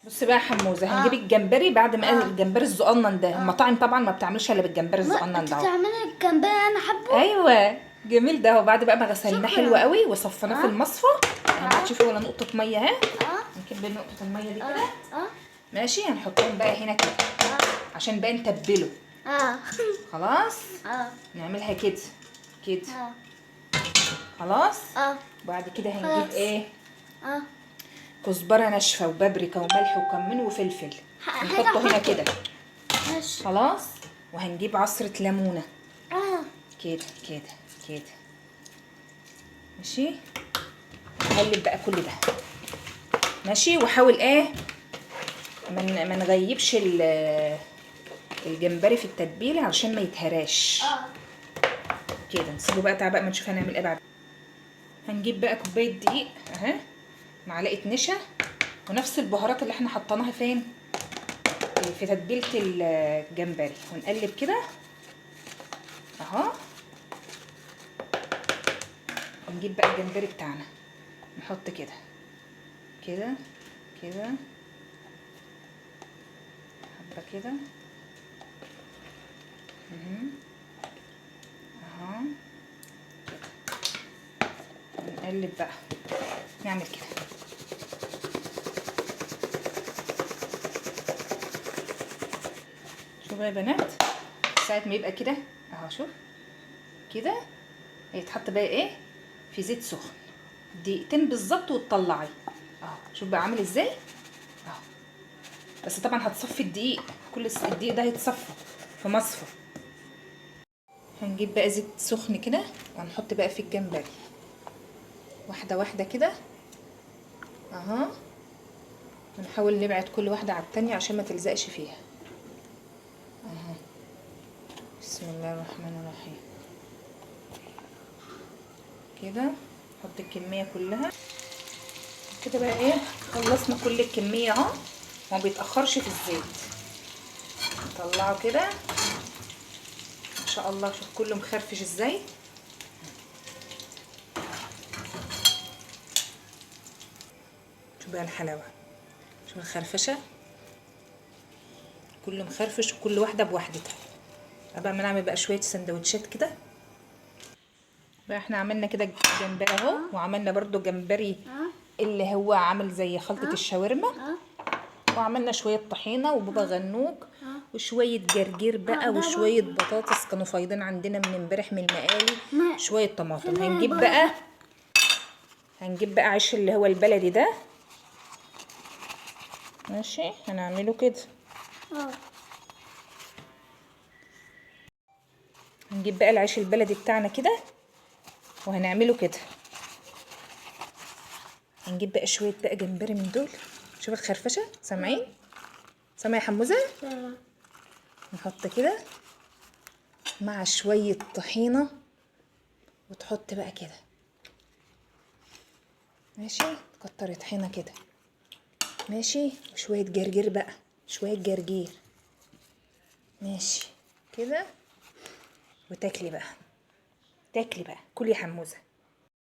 بصي بقى يا حموزه، هنجيب الجمبري بعد ما الجمبري الصغنن ده. المطاعم طبعا ما بتعملش الا بالجمبري الصغنن ده. بتعملي الجمبري انا حبه. ايوه جميل ده. وبعد بقى ما غسلناه حلو قوي وصفناه في المصفى، يعني ما عادش فيه ولا نقطه ميه اهي. نكب نقطه الميه دي كده. ماشي، هنحطهم بقى هنا كده عشان بقى نتبله. خلاص. نعملها كده كده. خلاص. وبعد كده هنجيب ايه؟ كزبره ناشفه وبابريكا وملح وكمون وفلفل، نحطه هنا كده. خلاص. وهنجيب عصره ليمونه كده كده كده. ماشي. نقلب بقى كل ده. ماشي. وحاول ايه ما نغيبش الجمبري في التتبيله علشان ما يتهراش كده. نسيبه بقى تعبق ما نشوف هنعمل ايه بعد. هنجيب بقى كوبايه دقيق اهي، معلقه نشا، ونفس البهارات اللي احنا حطيناها فين في تتبيله الجمبري، ونقلب كده اهو. ونجيب بقى الجمبري بتاعنا، نحط كده كده كده، حبه كده اهو كده. ونقلب بقى، نعمل كده. شوفوا يا بنات، ساعة ما يبقى كده اهو، شوف كده، هيتحط بقى ايه في زيت سخن دقيقتين بالظبط وتطلعي اهو. شوف بقى عامل ازاي اهو. بس طبعا هتصفي الدقيق، كل الدقيق ده هيتصفى في مصفى. هنجيب بقى زيت سخن كده وهنحط بقى في الجمبري واحده واحده كده اهو. ونحاول نبعد كل واحده على التانية عشان ما تلزقش فيها اهو. بسم الله الرحمن الرحيم كده. نحط الكميه كلها كده بقى ايه. خلصنا كل الكميه اهو، وما بيتاخرش في الزيت. نطلعه كده ما شاء الله. شوف كله مخرفش ازاي. شوف بقى الحلاوه، شوف الخرفشه، كله مخرفش وكل واحده بوحدتها. بقى نعمل بقى شويه سندوتشات كده بقى. احنا عملنا كده جمبري اهو، وعملنا برضو جمبري اللي هو عامل زي خلطه الشاورما، وعملنا شويه طحينه وبابا غنوج وشويه جرجير بقى وشويه بطاطس كانوا فايضين عندنا من امبارح من المقالي، شويه طماطم. هنجيب بقى عيش اللي هو البلدي ده. ماشي، هنعمله كده. هنجيب بقى العيش البلدي بتاعنا كده وهنعمله كده. هنجيب بقى شويه بقى جمبري من دول. شوف الخرفشه، سامعين؟ سامع يا حموزه؟ نحط كده مع شويه طحينه، وتحط بقى كده. ماشي، تكتر طحينه كده. ماشي، وشويه جرجير بقى، شويه جرجير. ماشي كده. وتاكلي بقى، تاكلي بقى. كلي يا حموزه.